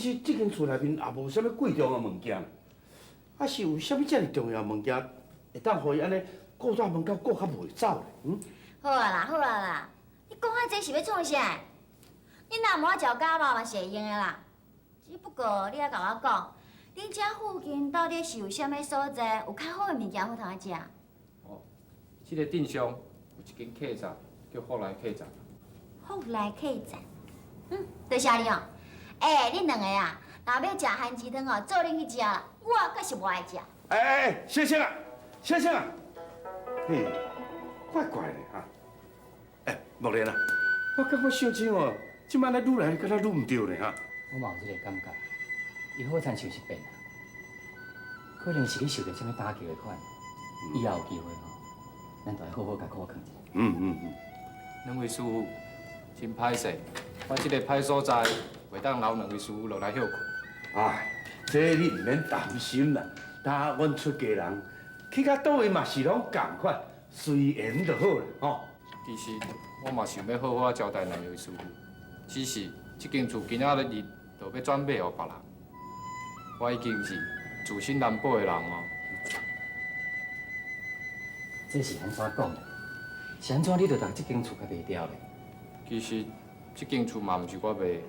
实这间厝内面也无啥物贵重的物件，啊是有啥物遮尔重要的物件，会当互伊安尼顾大门口顾较袂走咧？嗯？好啊啦，好啊啦，你讲啊这是要创啥？你若无照家嘛嘛是会用的啦。只不过你要甲我讲，恁遮附近到底是有啥物所在有较好的物件好通啊食？哦，这个镇上有一间客栈叫福来客栈。福来客栈。多谢你哦。恁两个啊，若要食番薯汤哦，做恁去食啦。我可是无爱食。先生啊，先生啊，嘿，怪怪的哈。木莲啊，我感觉小姐哦，即摆咧愈来敢若愈唔对咧哈。我嘛有这个感觉，伊好亲像是变啊，可能是你受到什么打击的款。以后有机会吼，咱就要好好甲顾扛一下。两位师傅，真歹势，我这个歹所在，袂当留两位师傅落来休困。哎，这你唔免担心啦，呾阮出家人去到倒位嘛是拢共款，随缘就好啦，吼。其实我嘛想要好好交代两位师傅，只是这间厝今仔日就要转卖予别人，我已经是自信难保的人哦。这是安怎讲的？是安怎你就把这间厝给卖掉咧？其实这间厝嘛毋是我卖的，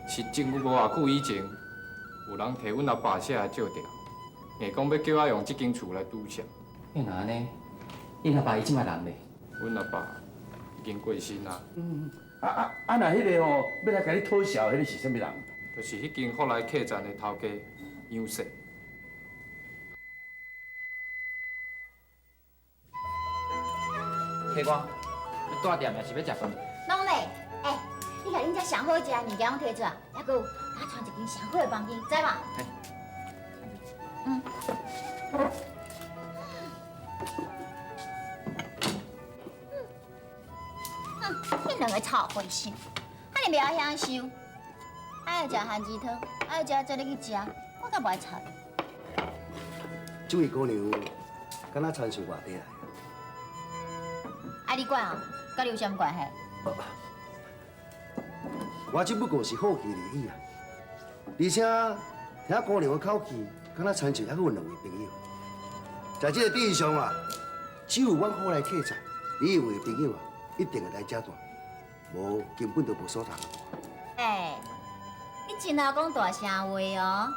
是政府5偌久以前有人摕阮阿爸写来借条，硬讲要叫我用这间厝来赌钱。你若安尼，恁阿爸伊即摆人咧？阮阿爸已经过身啦。若迄个吼，要来甲你讨销，迄个是啥物人？就是迄间福来客栈的头家杨氏。客官，你住店也是要食饭？拢嘞，你甲恁遮上好食的物件拢摕出来，还佫有我传一间上好的房间，知嘛？恁两个臭灰心，你袂晓享受，爱食番薯汤，爱食做你去食，我才无爱吵你。这位姑娘，敢若参像外地来？你管哦，甲你有啥物关系？我只不过是好奇而已啊。而且听姑娘的口气，敢若参像还佫有两位朋友。在这个地上啊，只有阮好来客栈，你以为的朋友啊，一定会来遮住，无根本就无所谈。你真好讲大声话哦！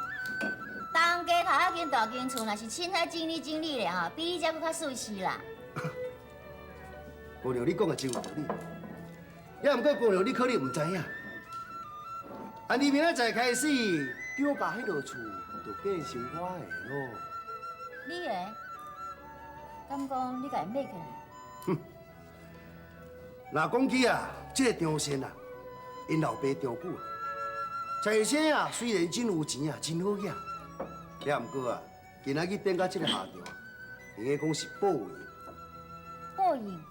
当家头遐间大间厝，若是凊彩经理咧吼，比你遮佫较舒适啦。姑娘，你讲的真有道理。也毋过姑娘，你可能唔知影，你明仔载开始，叫我家迄落厝就变成我的咯。你的？敢讲你甲伊买起来？若讲起啊，这个张先啊，因老爸张久啊，在生啊，虽然真有钱啊，真好养，也毋过啊，今仔日变到这个下场，应该讲是报应。报应？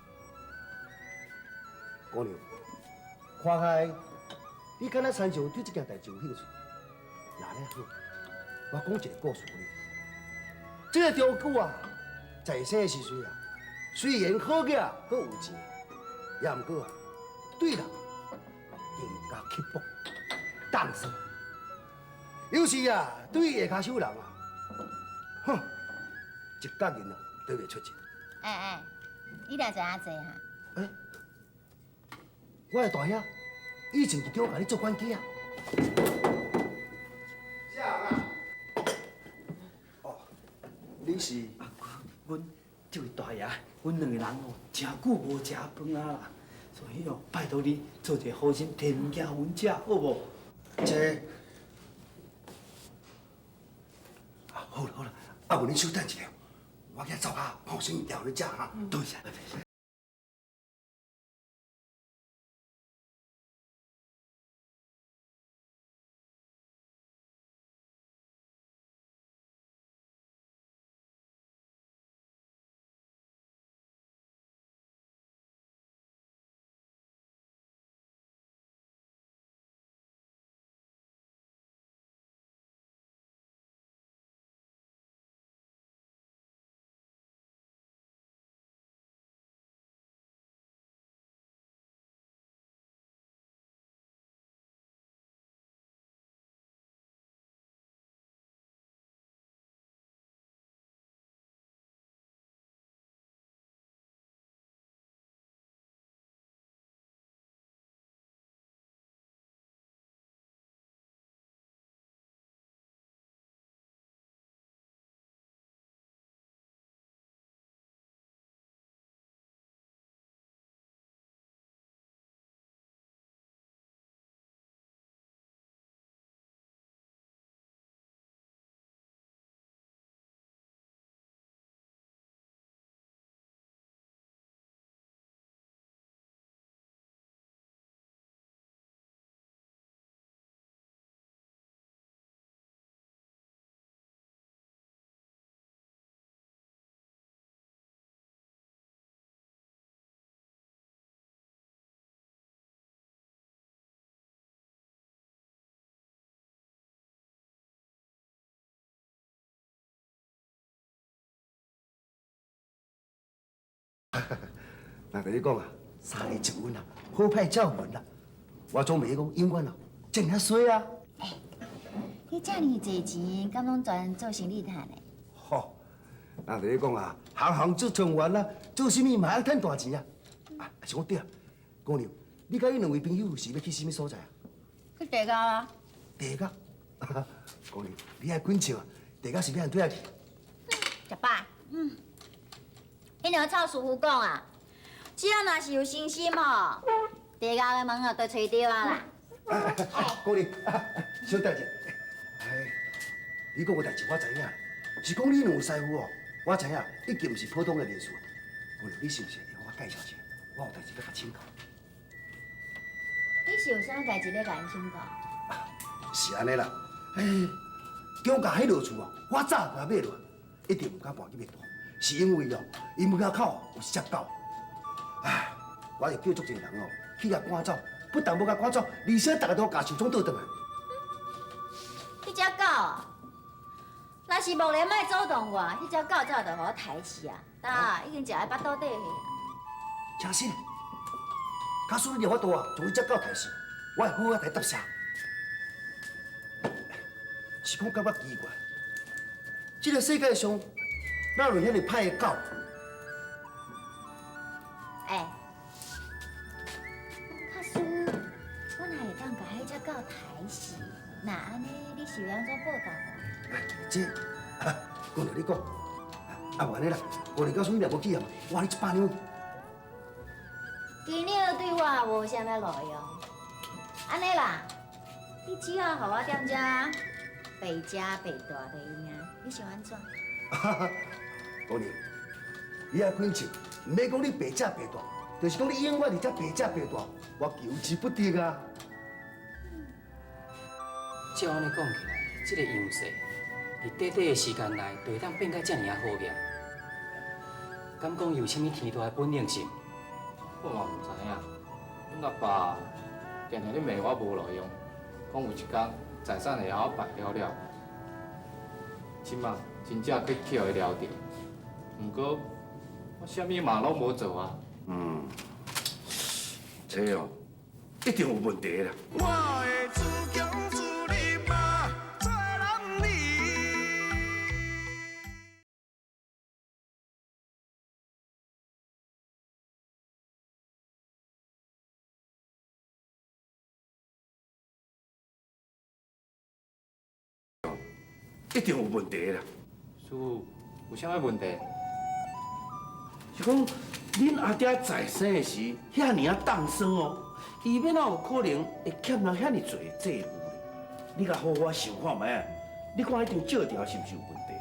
姑娘，看开，你敢若参像对这件代志有兴趣？那咧好，我讲一个故事给你。这个张久啊，在生的时阵啊，虽然好养，佮有钱。也毋过啊，对人更加刻薄、胆小，有时啊，对下骹手人啊，哼，一角银啊都袂出钱。你来知影济哈？我的大兄以前就叫我甲你做管家啊。啥啊？哦，你是？阮这位大爷，阮两个人哦，真久无食饭啊啦，所以哦，拜托你做一个好心，摕物件阮食，好无？这，好了好了，阮你稍等一下，我去走下，帮我先调你食哈，多谢。那跟你讲啊，三个一稳啊，好派照稳啦。我总袂讲永远啊，真遐衰啊。你遮尔济钱，敢拢全做生意赚的？吼，那跟你讲啊，行行做状元啦，做什么嘛爱赚大钱啊。啊，是我对啊，姑娘，你甲伊两位朋友是要去什么所在啊？去地沟啊？地甲，姑娘，你爱紧笑啊，地甲是要按对啊去。食饱。迄两个臭师傅讲啊，只要若是有信心吼，地沟的门哦都吹着啊啦。姑娘，小等者，你讲个代志我知影，是讲你两位师傅哦，我知影已经不是普通的人士。姑娘，你是不是会我介绍一下？我有代志要甲请教。你是有啥代志要甲因请教？是安尼啦，姜家迄落厝哦，我早就买落，一定唔敢搬去卖大，是因为哦，伊门口有只狗。唉，我就叫足侪人哦，去甲赶走，不但要甲赶走，而且大家都甲手中倒转来。迄只狗啊，若是木莲莫走动我，迄只狗早就互我抬死啊！啊，已经食喺巴肚底去啊！真是，假使你有法度啊，将迄只狗抬死，我会好好来答谢。是讲感觉奇怪，这个世界上哪有遐尼歹的狗？哎，假使我若会当甲迄只狗抬死，那安尼你是要安怎报答我？这，姑娘你讲，安尼啦，姑娘到时你若无去啊，我你100两。金鸟对我无啥物路用，安尼啦，你只好互我踮遮白食白大就用啊！你想安怎？姑娘，你爱恳切，唔免讲你白食白大，就是讲你永远伫遮白食白大，我求之不得啊！照安尼讲起来，这个样势，伫短短的时间内，就会当变甲遮尔啊好个。敢讲有啥物天大的本领是？我嘛唔知影，阮阿爸定定咧骂我无路用，讲有一天财产会晓败了了。即马真正去捡会了着，毋过我啥物嘛拢无做啊。这哦，一定有问题啦。我的自强自立嘛，做人理。一定有问题啦。师傅，有啥物问题？是讲恁阿爹在生的时，遐尔啊当生哦，伊要哪有可能会欠人遐尼多债务咧？你甲好好想看觅啊，你看一张借条是毋是有问题？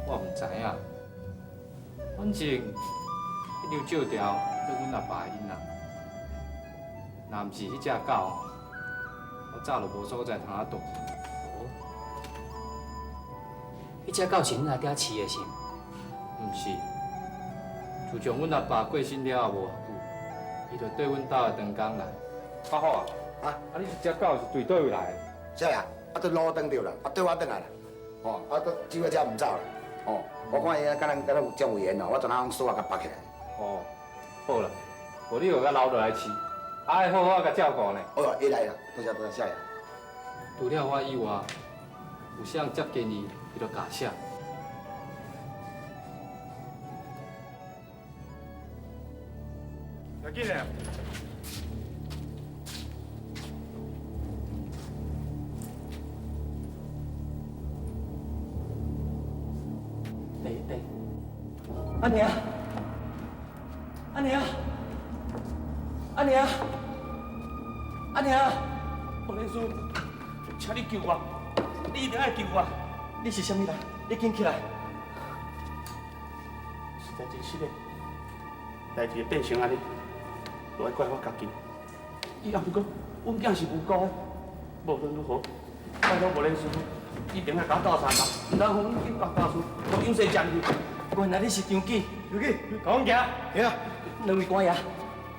我毋知影，反正迄张借条对阮阿爸因啦，若毋是迄只狗，我早就无所在通啊躲。迄只狗是恁阿爹饲的是？毋是，自从阮阿爸过身了后无偌久，伊就缀阮兜的长工来。阿好啊，你这只狗是对倒位来的？是啊，都路登着啦，对我转来啦，都走到遮唔走啦，我看伊敢若有种有缘哦，我就拿锁甲绑起来。好啦，无你就甲留落来饲，会好好甲照顾呢。哦，会来啦，多谢谢谢。除了我以外，有谁接近伊，伊就假写。要紧嘞。对，阿娘，阿娘，阿娘，阿娘，王连叔，请你救我，你一定要救我。你是啥物人？你紧起来！实在真是嘞，代志会变成安尼，都要怪我家己。伊也不过，阮囝是无辜的，无论如何，拜托王连师傅，一定要甲我斗相共，唔通互阮警察大叔互有势占去。原来你是张记，有去，讲行，行。两位官爷，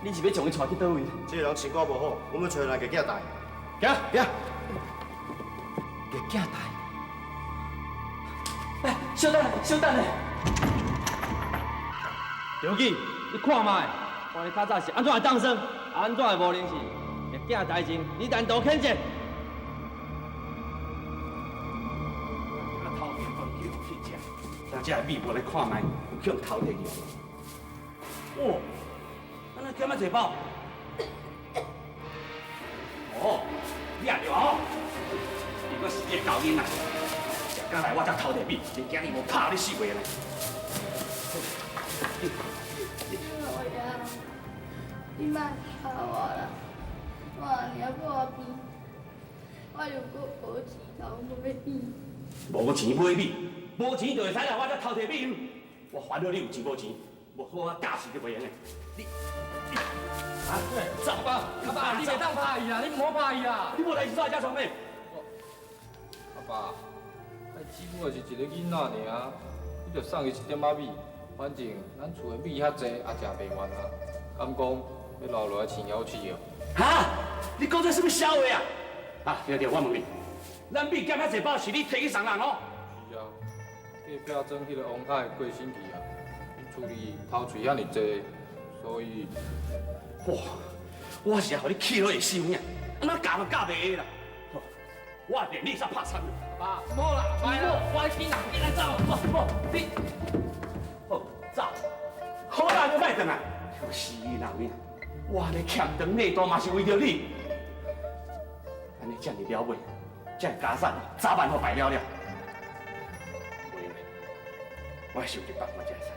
你是要将伊带去倒位？这个人情况无好，我们找人给囝带。行行。给囝带。哎，小等下，刘记，你看卖，看你较早是安怎会当生，安怎会无灵气？一件代志，你单独谴责。啊，头家放去互去食，咱这米无来看卖，有向头摕去。哦，安尼减啊济包？哦，你也着哦，如果是你的狗囡仔，食刚来我才偷摕米，你今日无拍你死过来。我呀，你莫吵我啦！我领破病，我如果无钱偷买米，无钱买米，无钱就会使来我才偷摕米。我烦恼你有钱无钱，无好我假死都袂用的。你啊，走吧，阿爸，你袂当拍伊啦，你唔好拍伊啦。你无来是啥家床咩？阿爸，爱只不过是一个囡仔尔，你着送伊一点仔米，反正咱厝的米遐济，也食袂完啊。敢讲要留落来饲鸟鼠哦？哈？你讲这什么笑话啊？啊，对，我问你，咱米减遐济包是你摕去送人哦？是啊，隔壁庄迄个王太过身去啊，因厝里头厝遐尼济，所以哇，我是互你气到会死命，安怎教都教袂下啦。好，我连你煞拍惨了。爸，唔好啦，歹啦，我紧人紧来走，不，你好走，好啦，就卖转来。死人命！我咧欠长内多嘛是为着你，安尼这么了尾，这家产早晚好败了了。袂用的，我想一办法才会使。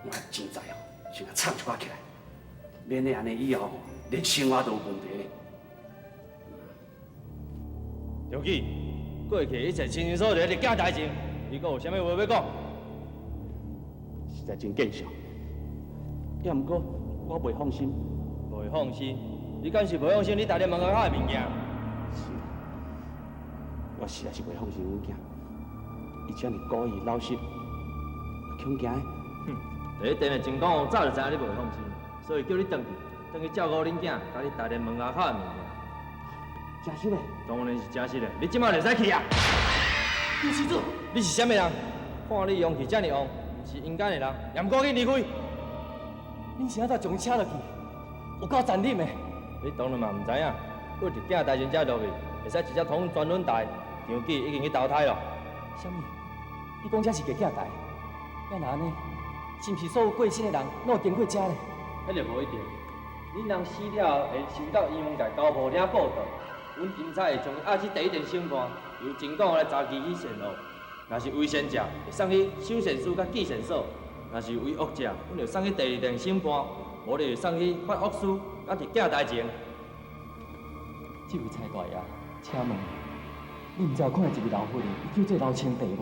我真知哦，先甲藏一寡起来，免得安尼以后连生活都有问题。刘记，过去一切清清楚楚一件代志，你阁有啥物话要讲？实在真见笑，也毋过我袂放心。袂放心？你敢是袂放心？你大连门口的物件？是，我实在是袂放心阮囝，伊遮尔故意老实，恐惊的。哼，第一点的情况，早就知影你袂放心，所以叫你转去照顾恁囝，甲你大连门口的物件。真实的？当然是真实的，你即摆就使去啊！李施主，你是啥物人？看你勇气遮尔旺。是应该的人，严赶紧离开。恁是安怎将伊请落去？有够残忍的！你当然嘛唔知影，过一件代志才落去，会使直接通专轮台，张记已经去投胎了。啥物？你讲这是假台？要哪呢？是毋是所有过身的人拢有经过这呢？迄就无一定。恁人死了会收到医院界交铺领报道，阮警察会将压去第一电审判，由警管来查其去线路。若是违宪者，会送去守宪署甲纪检所；若是为恶者，阮就送去第二电审判，无就送去法务司甲伫警台前。这位蔡大爷，请问，你毋知有看到一位老妇人，伊叫做刘清帝无？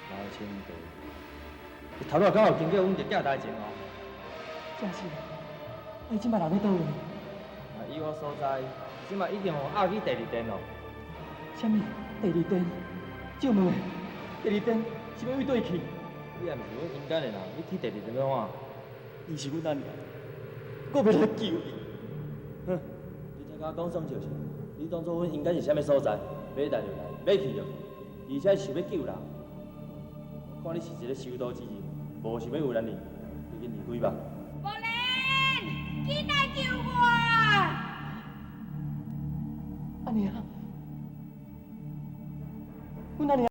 刘清帝，头仔刚好经过阮伫警台前哦。正是，伊即摆人咧倒位？以我所知，即摆已经互押去第二电咯。啥物？第二电？借问，第二电是要为对去？你也毋是阮阴间的人，你去第二电要怎？伊是阮阿娘，我要来救伊。哼，你听我讲算就是，你当作阮阴间是啥物所在，要来就来，要去就去，而且是要救人。看你是一个修道之人，无想要为难你，就紧离开吧。无莲，紧来救我！阿娘，阮阿娘。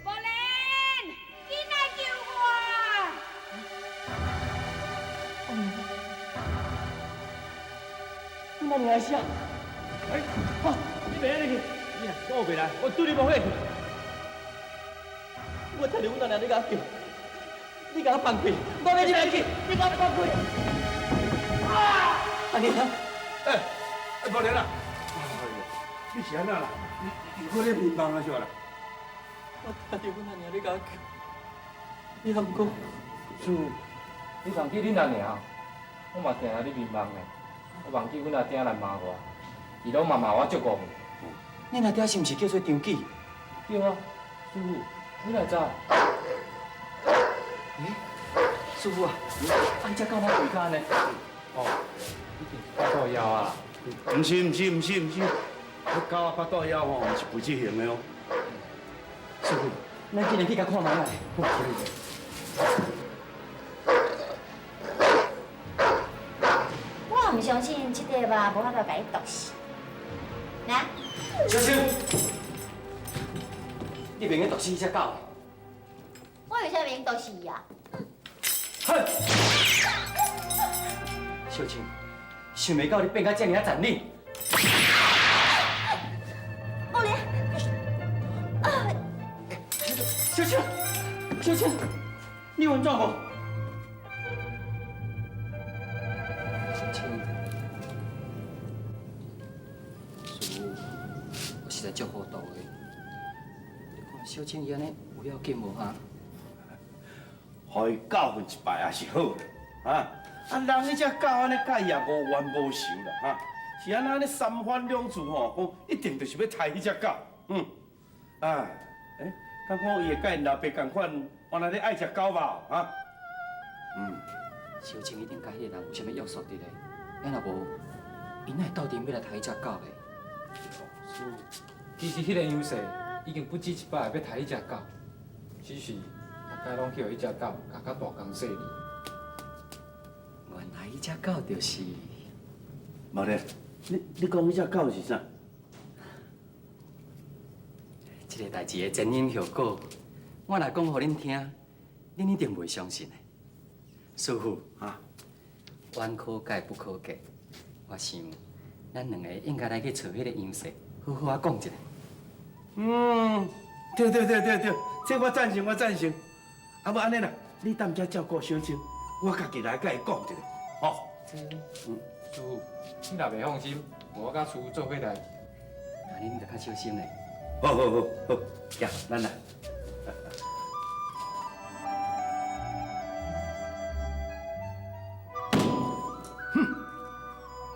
无莲，紧来救我！阮阿娘来死啊！哎，好，你袂安尼去，你若跟我袂来，我对你无火气。我听到阮阿娘咧甲我叫，你甲我放开，我要你来去，你甲我放开！啊！阿娘，无莲啦，你是安怎啦？你可咧迷茫啊，是吧啦？我听到阮阿娘咧甲我叫，你还毋讲？是，你常去恁阿娘，我嘛听下你迷茫的。我忘记阮阿爹来骂我，伊拢嘛骂我足戆。恁阿爹是毋是叫做张记？对啊，师傅，你哪知？师傅啊，安只狗哪回家呢？哦，一定是发到腰啊！唔是，迄狗啊巴肚枵吼，是不执行的哦。师傅，咱今日去甲看卖来。我唔相信这块肉无法度甲你毒死。来，小青，你袂用毒死只狗？我为啥免毒死伊啊？哼！小青，想袂到你变甲这尔残忍。我连，小青，你稳住无？小青，师傅，我实在足糊涂的。你看小青伊安尼有要紧无哈？互伊教训一摆也是好啦，啊！啊，人迄只狗安尼甲伊也无冤无仇啦，哈！是安尼三番两次吼，讲一定就是要杀迄只狗，啊，敢讲伊会甲因老爸共款，原来咧爱只狗吧，哈？小青一定甲迄个人有啥物约束伫咧，要若无，伊哪会斗阵要来杀迄只狗咧？师傅，其实迄个杨氏已经不止一摆要杀迄只狗，只是大概拢叫迄只狗甲较大公细哩。原来迄只狗就是……无咧，你讲迄只狗是啥？这个代志的前因后果，我若讲互恁听，恁一定袂相信的。师傅啊，冤可解不可结，我想咱两个应该来去找迄个杨氏，好好啊讲一下。对，这我赞成。啊，无安尼啦，你当遮照顾小青，我家己来甲伊讲一下，吼。师傅，你若袂放心，我甲师傅做伙代志。那恁就较小心嘞。好，呀，咱来。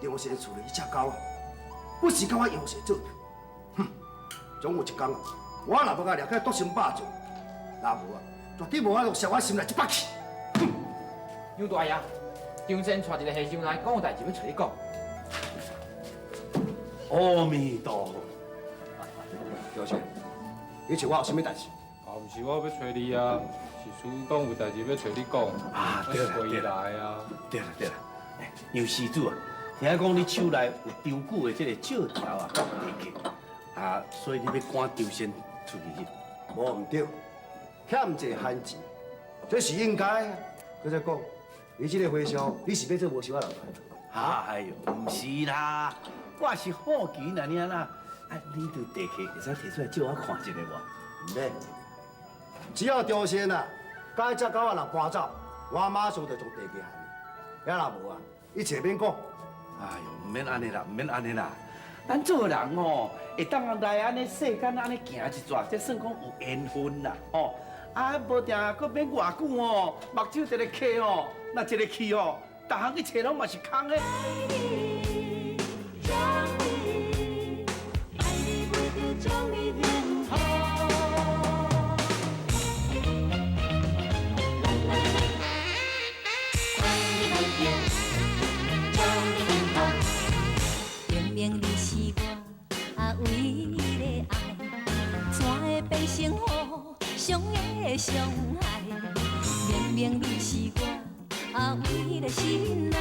杨氏处理迄只狗啊，不是甲我杨氏做的。总有一天啊，我若要甲掠起毒心霸将，若无啊，绝对无法度伤我心内一百气。杨大爷，张先带一个和尚来，讲有代志要找你讲。阿弥陀佛。杨氏，你找我有啥物代志？啊，毋是我要找你啊，是师傅讲有代志要找你讲。啊，对啦，我是来啊。对啦，杨施主啊，听讲你手内有张久的这个借条啊，甲地契啊，所以你要赶张先出去去。无唔对，欠一个汉钱，这是应该啊。搁再讲，你这个和尚，你是要做无收啊人派？哎呦，唔是啦，我是好奇那尔啦。啊，你对地契会使摕出来借我看一下无？唔免，只要张先啊，甲迄只狗仔若搬走，我马上就将地契还你。遐若无啊，一切免讲。哎呦，唔免安尼啦，咱做人哦，会当来安尼世间安尼行一逝，才算讲有缘分啦，哦。啊，无定搁免偌久哦，目睭一个气哦，那一个气哦，逐项一切拢嘛是空的。明明你是我唯一的爱，怎会变成互相的伤害？明明你是我唯一的心爱，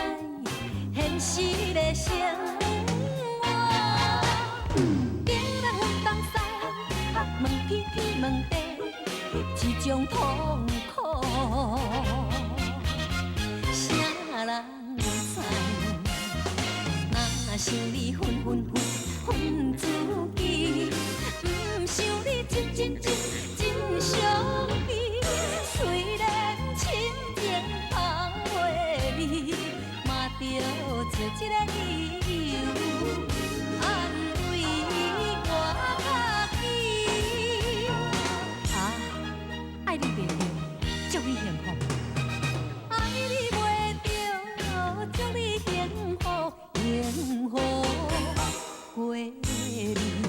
现实的生活。竟然分东西，问天天问地，一种痛苦，啥人知？若想你分自己，不想你真伤悲。虽然亲情芳袂美，嘛着做一个理由安慰我家己。啊，爱你袂着。你。